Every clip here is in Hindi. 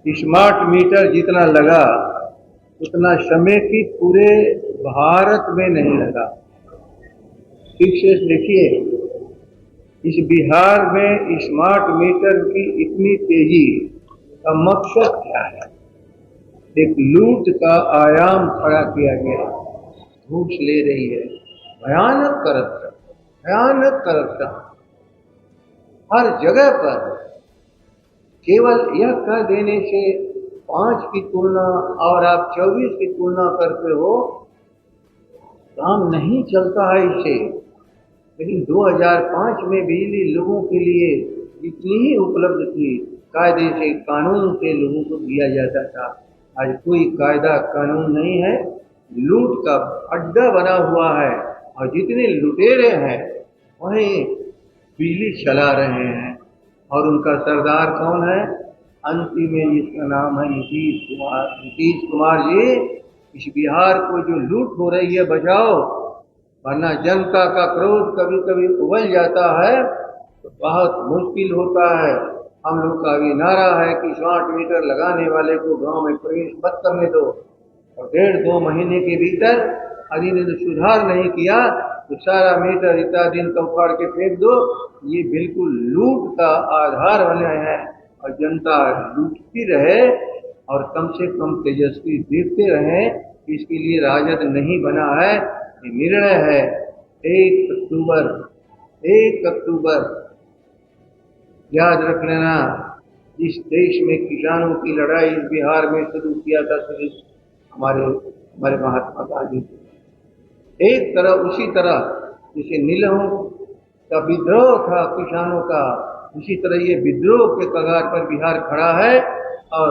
स्मार्ट मीटर जितना लगा उतना समय की पूरे भारत में नहीं लगा। ठीक से देखिए, इस बिहार में स्मार्ट मीटर की इतनी तेजी का मकसद क्या है? एक लूट का आयाम खड़ा किया गया। घूस ले रही है, भयानक करप्शन, भयानक करप्शन हर जगह पर। केवल यह कह देने से 5 की तुलना और आप 24 की तुलना करते हो, काम नहीं चलता है इससे। लेकिन 2005 में बिजली लोगों के लिए इतनी ही उपलब्ध थी, कायदे से कानून से लोगों को दिया जाता था। आज कोई कायदा कानून नहीं है, लूट का अड्डा बना हुआ है और जितने लुटेरे हैं वही बिजली चला रहे हैं। और उनका सरदार कौन है? अंतिम में जिसका नाम है नीतीश कुमार। नीतीश कुमार जी, इस बिहार को जो लूट हो रही है बचाओ, वरना जनता का क्रोध कभी कभी उबल जाता है तो बहुत मुश्किल होता है। हम लोग का भी नारा है कि स्मार्ट मीटर लगाने वाले को गांव में प्रवेश मत करने दो, और 1.5-2 महीने के भीतर यदि ने सुधार नहीं किया तो सारा मीटर इतना दिन का उखाड़ के फेंक दो। ये बिल्कुल लूट का आधार बने हैं और जनता लूटती रहे और कम से कम तेजस्वी देखते रहे। इसके लिए राजद नहीं बना है, ये निर्णय है। 1 अक्टूबर याद रख लेना, जिस देश में किसानों की लड़ाई इस बिहार में शुरू किया था हमारे महात्मा गांधी। एक तरह उसी तरह जैसे नीलहों का विद्रोह था किसानों का, उसी तरह ये विद्रोह के कगार पर बिहार खड़ा है। और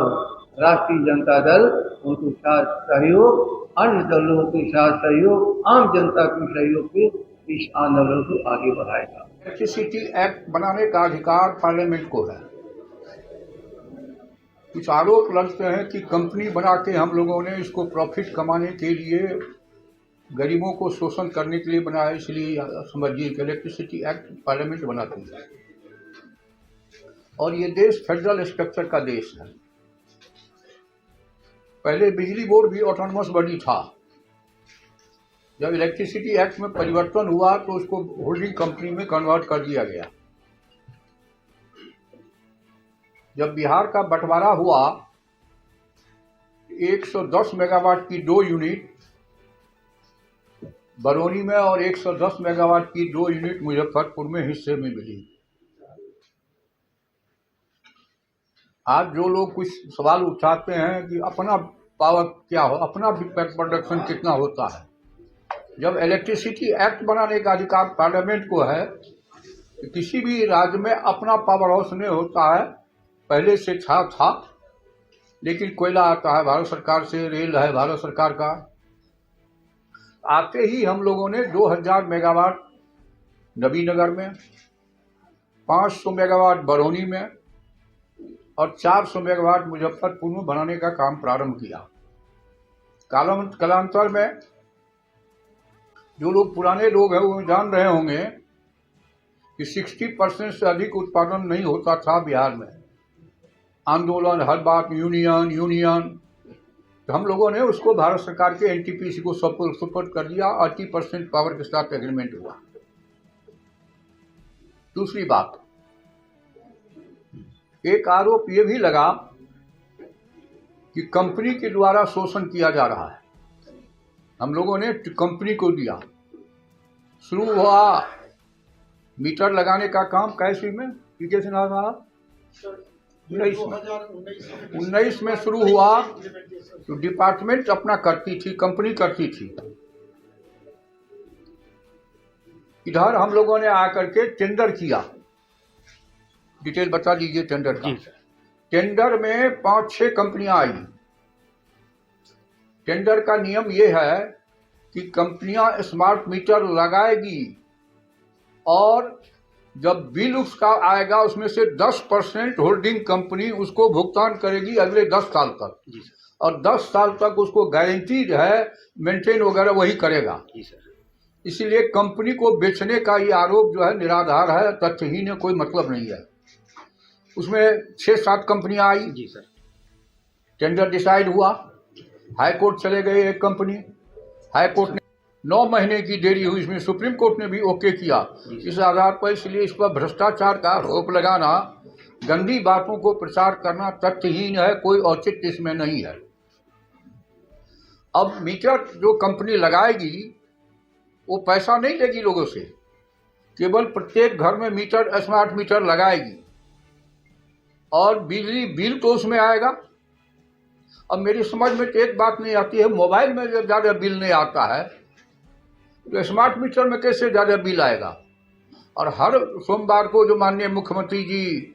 राष्ट्रीय जनता दल उनको साथ सहयोग, अन्य दलों के साथ सहयोग, आम जनता के सहयोग से इस आंदोलन को आगे बढ़ाएगा। इलेक्ट्रिसिटी एक्ट बनाने का अधिकार पार्लियामेंट को है। कुछ आरोप लगते हैं कि कंपनी बना के हम लोगों ने इसको प्रॉफिट कमाने के लिए, गरीबों को शोषण करने के लिए बनाया, इसलिए समझिए कि इलेक्ट्रिसिटी एक्ट पार्लियामेंट बनाती है। और ये देश फेडरल स्ट्रक्चर का देश है। पहले बिजली बोर्ड भी ऑटोनमस बॉडी था। जब इलेक्ट्रिसिटी एक्ट में परिवर्तन हुआ तो उसको होल्डिंग कंपनी में कन्वर्ट कर दिया गया। जब बिहार का बंटवारा हुआ, 110 मेगावाट की 2 यूनिट बरौनी में और 110 मेगावाट की 2 यूनिट मुजफ्फरपुर में हिस्से में मिली। आज जो लोग कुछ सवाल उठाते हैं कि अपना पावर क्या हो, अपना प्रोडक्शन कितना होता है, जब इलेक्ट्रिसिटी एक्ट बनाने का अधिकार पार्लियामेंट को है, तो किसी भी राज्य में अपना पावर हाउस नहीं होता है। पहले से था, लेकिन कोयला आता है भारत सरकार से, रेल है भारत सरकार का। आते ही हम लोगों ने 2000 मेगावाट नबीनगर में, 500 मेगावाट बरौनी में और 400 मेगावाट मुजफ्फरपुर में बनाने का काम प्रारंभ किया। कालांतर में जो लोग पुराने लोग हैं वो जान रहे होंगे कि 60% से अधिक उत्पादन नहीं होता था बिहार में। आंदोलन, हर बात यूनियन, तो हम लोगों ने उसको भारत सरकार के एनटीपीसी को सपोर्ट कर दिया। 80% पावर के साथ एग्रीमेंट हुआ। दूसरी बात, एक आरोप ये भी लगा कि कंपनी के द्वारा शोषण किया जा रहा है। हम लोगों ने कंपनी को दिया। शुरू हुआ मीटर लगाने का काम कैसे में, कैसे नाम रहा 19 में शुरू हुआ। तो डिपार्टमेंट अपना करती थी, कंपनी करती थी। इधर हम लोगों ने आकर के टेंडर किया। डिटेल बता दीजिए टेंडर का। टेंडर में 5-6 कंपनियां आई। टेंडर का नियम यह है कि कंपनियां स्मार्ट मीटर लगाएगी और जब बिल उसका आएगा उसमें से 10% होल्डिंग कंपनी उसको भुगतान करेगी अगले 10 साल तक। और 10 साल तक उसको गारंटीड है, मेंटेन वगैरह वही करेगा। इसीलिए कंपनी को बेचने का ये आरोप जो है निराधार है, तथ्यहीन है, कोई मतलब नहीं है। उसमें 6-7 कंपनियां आई। टेंडर डिसाइड हुआ, हाई कोर्ट चले गए एक कंपनी, हाई कोर्ट ने 9 महीने की देरी हुई, इसमें सुप्रीम कोर्ट ने भी ओके किया। इस आधार पर इसलिए इस पर भ्रष्टाचार का आरोप लगाना, गंदी बातों को प्रचार करना तथ्यहीन है, कोई औचित्य इसमें नहीं है। अब मीटर जो कंपनी लगाएगी वो पैसा नहीं लेगी लोगों से, केवल प्रत्येक घर में मीटर, स्मार्ट मीटर लगाएगी और बिजली बिल तो उसमें आएगा। अब मेरी समझ में तो एक बात नहीं आती है, मोबाइल में जब ज़्यादा बिल नहीं आता है तो स्मार्ट मीटर में कैसे ज़्यादा बिल आएगा। और हर सोमवार को जो माननीय मुख्यमंत्री जी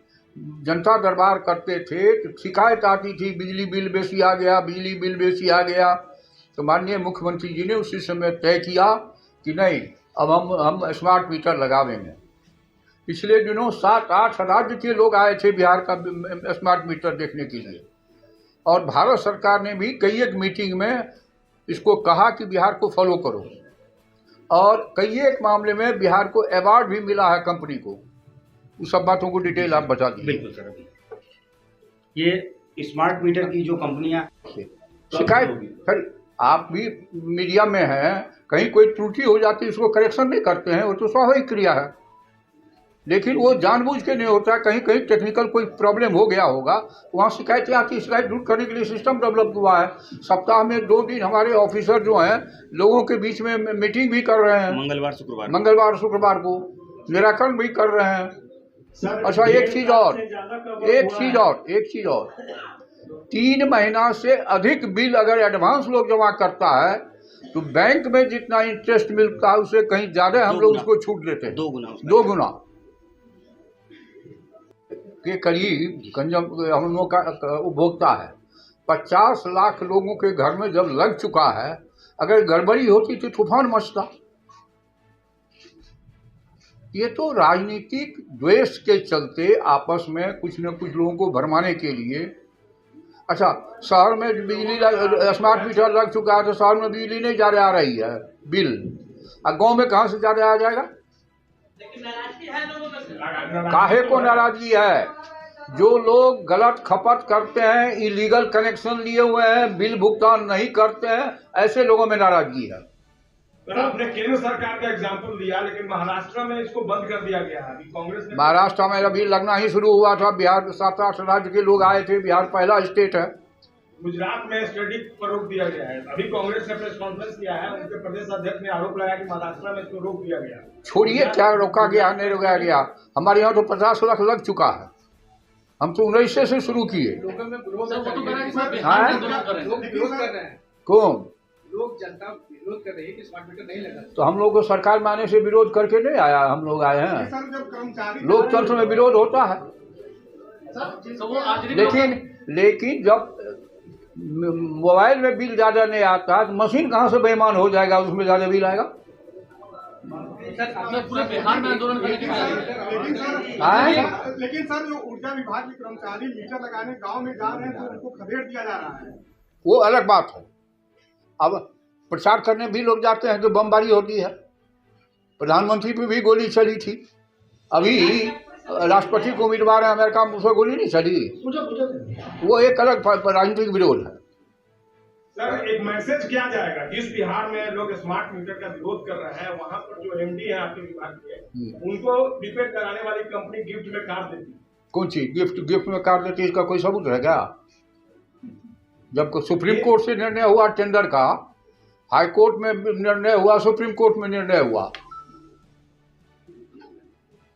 जनता दरबार करते थे तो शिकायत आती थी, बिजली बिल बेसी आ गया, बिजली बिल बेसी आ गया। तो माननीय मुख्यमंत्री जी ने उसी समय तय किया कि नहीं, अब हम स्मार्ट मीटर लगावेंगे। पिछले दिनों 7-8 राज्य के लोग आए थे बिहार का स्मार्ट मीटर देखने के लिए, और भारत सरकार ने भी कई एक मीटिंग में इसको कहा कि बिहार को फॉलो करो, और कई एक मामले में बिहार को अवार्ड भी मिला है कंपनी को। उस सब बातों को डिटेल आप बता दीजिए। बिल्कुल सर। अभी ये स्मार्ट मीटर की जो कंपनियां शिकायत, सर आप भी मीडिया में हैं, कहीं कोई त्रुटि हो जाती है उसको करेक्शन नहीं करते हैं, वो तो स्वाभाविक क्रिया है, लेकिन वो जानबूझ के नहीं होता। कहीं कहीं टेक्निकल कोई प्रॉब्लम हो गया होगा, वहाँ शिकायतें आती, शिकायत दूर करने के लिए सिस्टम डेवलप हुआ है। सप्ताह में 2 दिन हमारे ऑफिसर जो हैं लोगों के बीच में मीटिंग भी कर रहे हैं, मंगलवार शुक्रवार को निराकरण भी कर रहे हैं। अच्छा, एक चीज और 3 महीना से अधिक बिल अगर एडवांस लोग जमा करता है तो बैंक में जितना इंटरेस्ट मिलता है उससे कहीं ज्यादा हम लोग उसको छूट लेते हैं, 2 गुना के करीब हम लोग का उपभोक्ता है। 50 लाख लोगों के घर में जब लग चुका है, अगर गड़बड़ी होती तो तूफान मचता। ये तो राजनीतिक द्वेष के चलते आपस में कुछ न कुछ लोगों को भरमाने के लिए। अच्छा, शहर में बिजली स्मार्ट मीटर लग चुका है तो शहर में बिजली नहीं ज़्यादा आ रही है बिल, और गांव में कहाँ से ज़्यादा आ जाएगा। काहे को नाराजगी है? जो लोग गलत खपत करते हैं, इलीगल कनेक्शन लिए हुए हैं, बिल भुगतान नहीं करते हैं, ऐसे लोगों में नाराजगी है। सर, आपने केंद्र सरकार का एग्जाम्पल दिया, लेकिन महाराष्ट्र में इसको बंद कर दिया गया है। अभी कांग्रेस ने महाराष्ट्र में अभी लगना ही शुरू हुआ था। बिहार के 7-8 राज्य के लोग आए थे, बिहार पहला स्टेट है। गुजरात में स्टडी पर रोक दिया गया है। अभी कांग्रेस ने प्रेस कॉन्फ्रेंस किया है, उनके प्रदेश अध्यक्ष ने आरोप लगाया कि महाराष्ट्र में इसको रोक दिया गया। छोड़िए, क्या रोका गया नहीं रोका गया, हमारे यहाँ तो 50 लाख लग चुका है। हम तो 19 से शुरू किए। कौन लोग, जनता विरोध कर रही है कि स्मार्ट मीटर नहीं लगा। तो हम लोग को सरकार में आने से विरोध करके नहीं आया, हम लोग आए हैं। लोकतंत्र में विरोध होता है, लेकिन जब मोबाइल में बिल ज्यादा नहीं आता तो मशीन कहाँ से बेईमान हो जाएगा, उसमें ज्यादा बिल आएगा। सर, पूरे बिहार में आंदोलन करने की लेकिन सर, जो ऊर्जा विभाग के कर्मचारी मीटर लगाने गाँव में जा रहे हैं तो उनको खदेड़ दिया जा रहा है, वो अलग बात है। अब प्रचार करने भी लोग जाते हैं तो बमबारी होती है। प्रधानमंत्री पे भी गोली चली थी, अभी राष्ट्रपति को उम्मीदवार है अमेरिका में, उसमें गोली नहीं चली। वो एक अलग राजनीतिक विरोध है। सर, एक मैसेज क्या जाएगा जिस बिहार में लोग स्मार्ट मीटर का विरोध कर रहे हैं, वहाँ पर जो एमडी है आपके विभाग के, उनको रिपेयर कराने वाली कंपनी गिफ्ट में कार देती है। कौन सी गिफ्ट में कार देती है? इसका कोई सबूत है क्या? जब सुप्रीम कोर्ट से निर्णय हुआ टेंडर का, हाई कोर्ट में निर्णय हुआ, सुप्रीम कोर्ट में निर्णय हुआ,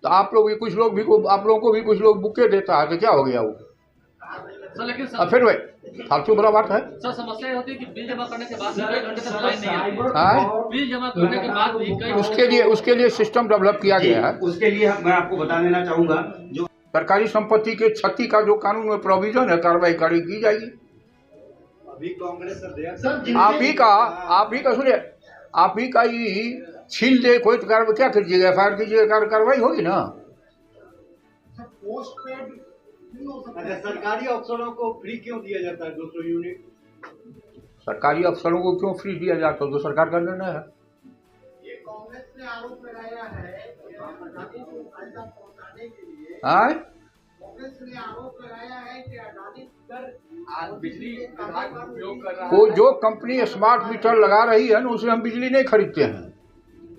तो आप लोग भी कुछ लोग भी आप लोगों को भी कुछ लोग बुके देता है तो क्या हो गया वो? सर, लेकिन फिर भाई फालतू बड़ा बात है। सर, समस्या ये होती है कि बिल जमा करने के बाद कई घंटे तक लाइन नहीं आती। बिल जमा करने के बाद भी कई उसके लिए सिस्टम डेवलप किया गया है। उसके लिए मैं आपको बता देना चाहूंगा, जो सरकारी संपत्ति के क्षति का जो कानून में प्रोविजन है, कार्रवाई की जाएगी। अभी कांग्रेस आप ही का सुनिए, आप ही का ही छीन दे कोई तो कार्रवाई क्या कीजिएगा? एफआईआर कीजिएगा, कार्रवाई होगी ना। अच्छा, सरकारी अफसरों को फ्री क्यों दिया जाता है 200 यूनिट? सरकारी अफसरों को क्यों फ्री दिया जाता है? तो सरकार का निर्णय है। ये कांग्रेस ने आरोप लगाया है कि अडानी को फायदा पहुंचाने के लिए, हाँ, कांग्रेस ने आरोप लगाया है कि अडानी बिजली विभाग उपयोग कर रहा वो जो कंपनी स्मार्ट मीटर लगा रही है ना, उसे हम बिजली नहीं खरीदते हैं।